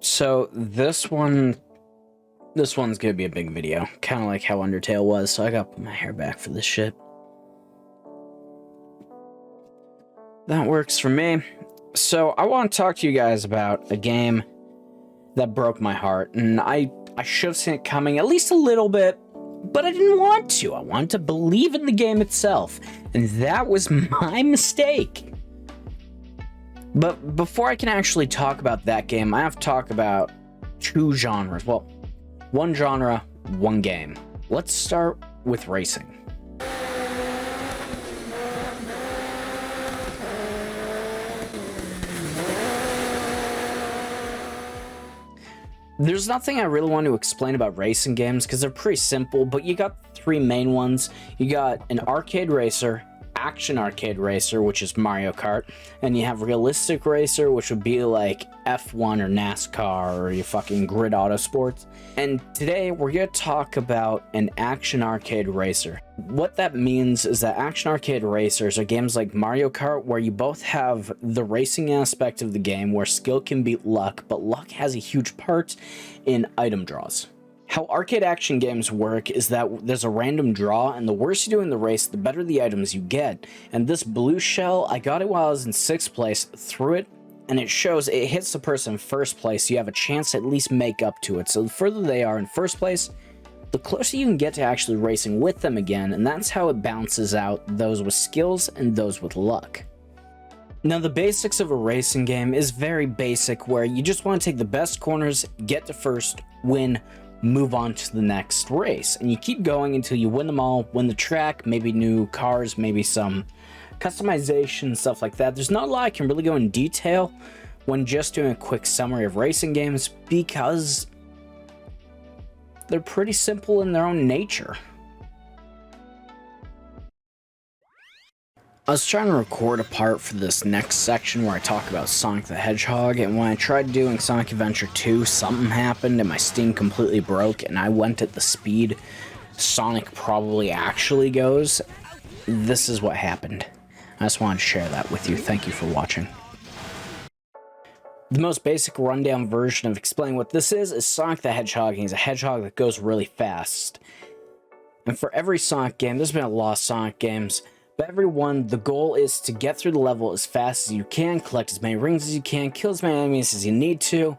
So this one's gonna be a big video, kind of like how Undertale was. So I gotta put my hair back for this shit. That works for me. So I want to talk to you guys about a game that broke my heart, and I should have seen it coming at least a little bit, but I didn't want to. I wanted to believe in the game itself, and that was my mistake. But before I can actually talk about that game, I have to talk about two genres. Well, one genre, one game. Let's start with racing. There's nothing I really want to explain about racing games because they're pretty simple, but you got three main ones. You got an arcade racer, action arcade racer, which is Mario Kart, and you have realistic racer, which would be like F1 or NASCAR or your fucking grid auto sports. And today we're going to talk about an action arcade racer. What that means is that action arcade racers are games like Mario Kart where you both have the racing aspect of the game where skill can beat luck, but luck has a huge part in item draws. How arcade action games work is that there's a random draw, and the worse you do in the race, the better the items you get. And this blue shell, I got it while I was in 6th place, threw it, and it shows it hits the person in 1st place, so you have a chance to at least make up to it. So the further they are in 1st place, the closer you can get to actually racing with them again, and that's how it balances out those with skills and those with luck. Now, the basics of a racing game is very basic, where you just want to take the best corners, get to first, win, move on to the next race, and you keep going until you win them all, win the track, maybe new cars, maybe some customization, stuff like that. There's not a lot I can really go in detail when just doing a quick summary of racing games because they're pretty simple in their own nature. I was trying to record a part for this next section where I talk about Sonic the Hedgehog, and when I tried doing Sonic Adventure 2, something happened and my Steam completely broke, and I went at the speed Sonic probably actually goes. This is what happened. I just wanted to share that with you. Thank you for watching. The most basic rundown version of explaining what this is Sonic the Hedgehog, and he's a hedgehog that goes really fast. And for every Sonic game, there's been a lot of Sonic games, but every one, the goal is to get through the level as fast as you can, collect as many rings as you can, kill as many enemies as you need to,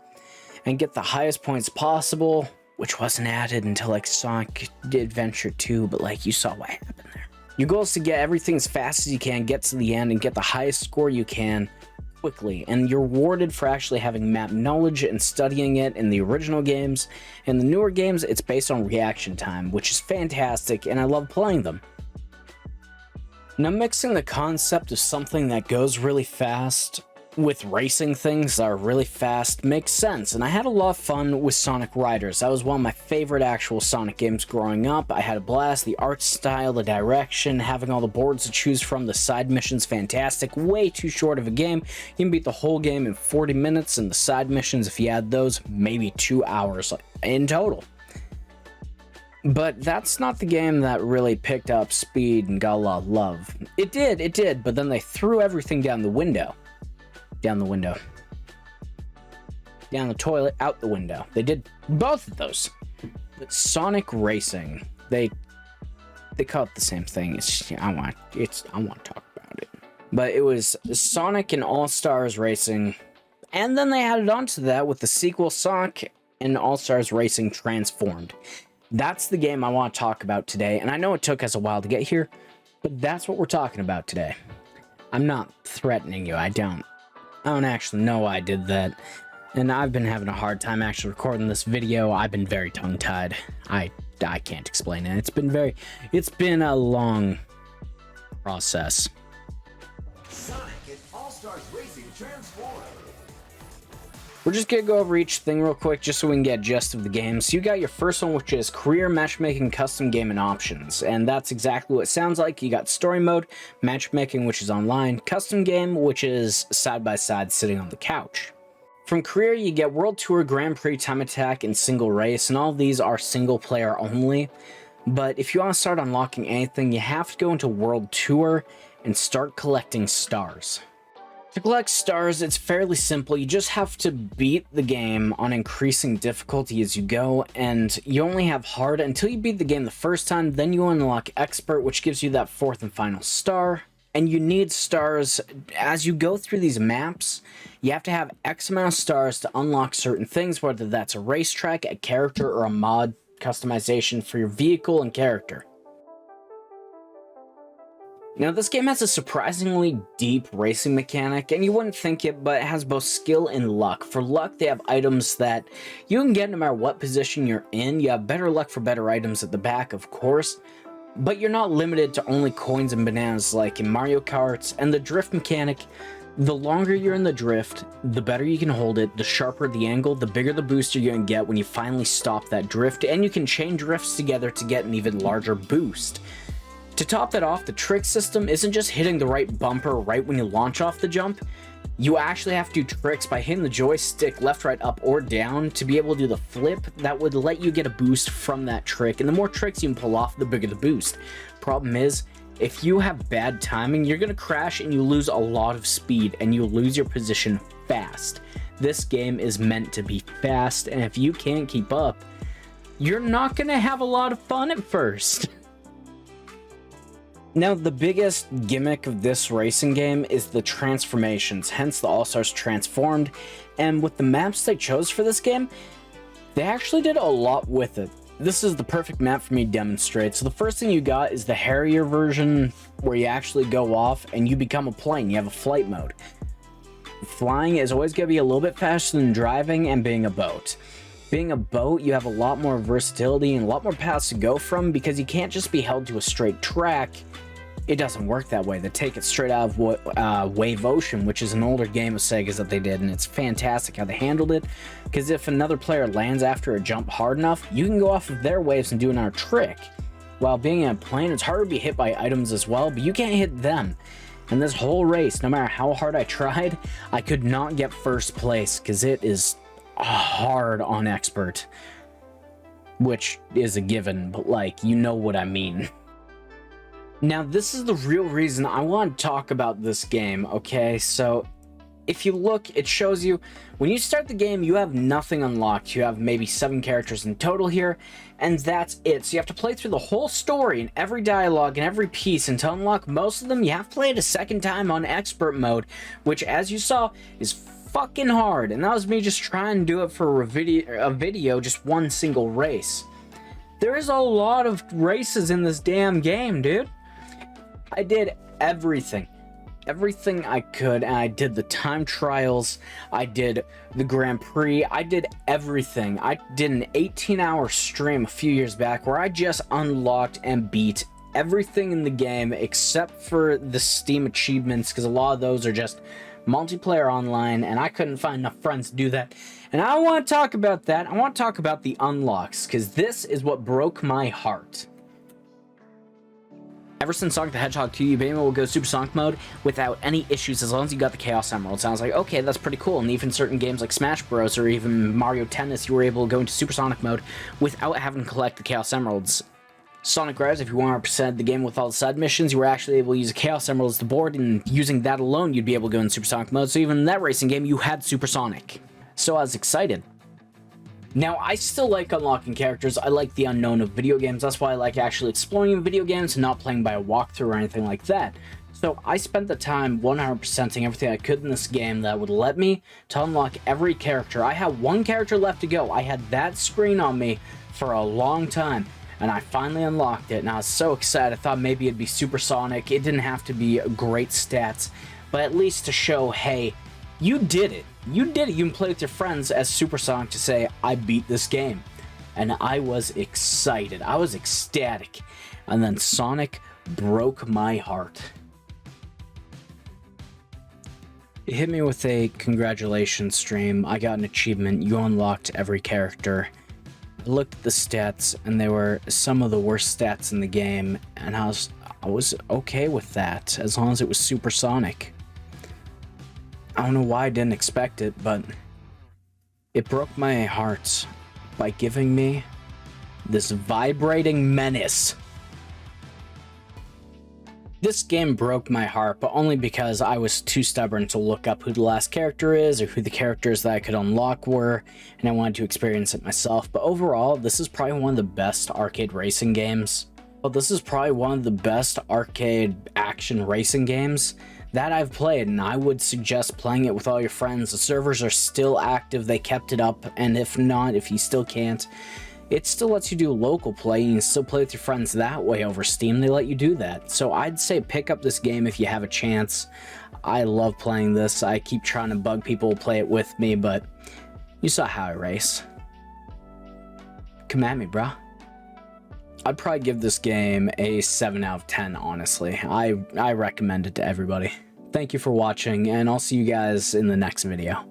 and get the highest points possible, which wasn't added until like Sonic Adventure 2, but like you saw what happened there. Your goal is to get everything as fast as you can, get to the end, and get the highest score you can quickly, and you're rewarded for actually having map knowledge and studying it in the original games. In the newer games, it's based on reaction time, which is fantastic, and I love playing them. Now, mixing the concept of something that goes really fast with racing things that are really fast makes sense, and I had a lot of fun with Sonic Riders. That was one of my favorite actual Sonic games growing up. I had a blast. The art style, the direction, having all the boards to choose from, the side missions, fantastic. Way too short of a game. You can beat the whole game in 40 minutes, and the side missions, if you add those, maybe 2 hours in total. But that's not the game that really picked up speed and got a lot of love. It did, but then they threw everything down the window. Down the window. Down the toilet, out the window. They did both of those. But Sonic Racing, they call it the same thing. I want to talk about it. But it was Sonic and All-Stars Racing, and then they added on to that with the sequel Sonic and All-Stars Racing Transformed. That's the game I want to talk about today, and I know it took us a while to get here, but that's what we're talking about today. I'm not threatening you. I don't actually know why I did that, and I've been having a hard time actually recording this video. I've been very tongue-tied. I can't explain it. It's been a long process. Sonic and All-Stars Racing Transformed. We're just gonna go over each thing real quick just so we can get a gist of the game. So you got your first one, which is career, matchmaking, custom game, and options. And that's exactly what it sounds like. You got story mode, matchmaking, which is online, custom game, which is side-by-side sitting on the couch. From career, you get World Tour, Grand Prix, Time Attack, and Single Race, and all of these are single player only. But if you want to start unlocking anything, you have to go into World Tour and start collecting stars. To collect stars, it's fairly simple. You just have to beat the game on increasing difficulty as you go, and you only have hard until you beat the game the first time. Then you unlock expert, which gives you that fourth and final star. And you need stars as you go through these maps. You have to have X amount of stars to unlock certain things, whether that's a racetrack, a character, or a mod customization for your vehicle and character. Now, this game has a surprisingly deep racing mechanic, and you wouldn't think it, but it has both skill and luck. For luck, they have items that you can get no matter what position you're in. You have better luck for better items at the back, of course, but you're not limited to only coins and bananas like in Mario Kart. And the drift mechanic, the longer you're in the drift, the better you can hold it, the sharper the angle, the bigger the boost you're going to get when you finally stop that drift, and you can chain drifts together to get an even larger boost. To top that off, the trick system isn't just hitting the right bumper right when you launch off the jump. You actually have to do tricks by hitting the joystick left, right, up, or down to be able to do the flip that would let you get a boost from that trick. And the more tricks you can pull off, the bigger the boost. Problem is, if you have bad timing, you're going to crash and you lose a lot of speed and you lose your position fast. This game is meant to be fast, and if you can't keep up, you're not going to have a lot of fun at first. Now, the biggest gimmick of this racing game is the transformations, hence the All-Stars Transformed, and with the maps they chose for this game, they actually did a lot with it. This is the perfect map for me to demonstrate. So the first thing you got is the Harrier version, where you actually go off and you become a plane. You have a flight mode. Flying is always going to be a little bit faster than driving and being a boat. Being a boat, you have a lot more versatility and a lot more paths to go from, because you can't just be held to a straight track. It doesn't work that way. They take it straight out of Wave Ocean, which is an older game of Sega's that they did, and it's fantastic how they handled it, because if another player lands after a jump hard enough, you can go off of their waves and do another trick. While being in a plane, it's hard to be hit by items as well, but you can't hit them. And this whole race, no matter how hard I tried, I could not get first place, because it is hard on expert, which is a given, but like, you know what I mean. Now, this is the real reason I want to talk about this game, okay? So, if you look, it shows you, when you start the game, you have nothing unlocked. You have maybe 7 characters in total here, and that's it. So you have to play through the whole story and every dialogue and every piece, and to unlock most of them, you have to play it a second time on expert mode, which, as you saw, is fucking hard. And that was me just trying to do it for a video, just one single race. There is a lot of races in this damn game, dude. I did everything I could, and I did the time trials, I did the Grand Prix, I did everything. I did an 18-hour stream a few years back where I just unlocked and beat everything in the game except for the Steam achievements, because a lot of those are just multiplayer online, and I couldn't find enough friends to do that. And I want to talk about that. I want to talk about the unlocks, because this is what broke my heart. Ever since Sonic the Hedgehog 2, you've been able to go Supersonic mode without any issues as long as you got the Chaos Emeralds. And I was like, okay, that's pretty cool. And even certain games like Smash Bros. Or even Mario Tennis, you were able to go into Supersonic mode without having to collect the Chaos Emeralds. Sonic Rise, if you 100% the game with all the side missions, you were actually able to use the Chaos Emeralds to board, and using that alone, you'd be able to go in Supersonic mode. So even in that racing game, you had Supersonic. So I was excited. Now, I still like unlocking characters. I like the unknown of video games. That's why I like actually exploring in video games and not playing by a walkthrough or anything like that. So I spent the time 100%ing everything I could in this game that would let me to unlock every character. I had one character left to go. I had that screen on me for a long time, and I finally unlocked it, and I was so excited. I thought maybe it'd be Supersonic. It didn't have to be great stats, but at least to show, hey, you did it. You did it. You can play with your friends as Supersonic to say, I beat this game. And I was excited. I was ecstatic. And then Sonic broke my heart. It hit me with a congratulations stream. I got an achievement. You unlocked every character. I looked at the stats, and they were some of the worst stats in the game. And I was okay with that, as long as it was Supersonic. I don't know why I didn't expect it, but it broke my heart by giving me this vibrating menace. This game broke my heart, but only because I was too stubborn to look up who the last character is or who the characters that I could unlock were, and I wanted to experience it myself. But overall, this is probably one of the best arcade racing games. Well, this is probably one of the best arcade action racing games that I've played, and I would suggest playing it with all your friends. The servers are still active, they kept it up, and if not, if you still can't, it still lets you do local play, and you can still play with your friends that way over Steam. They let you do that. So I'd say pick up this game if you have a chance. I love playing this. I keep trying to bug people to play it with me, but you saw how I race. Come at me, bro. I'd probably give this game a 7 out of 10, honestly. I recommend it to everybody. Thank you for watching, and I'll see you guys in the next video.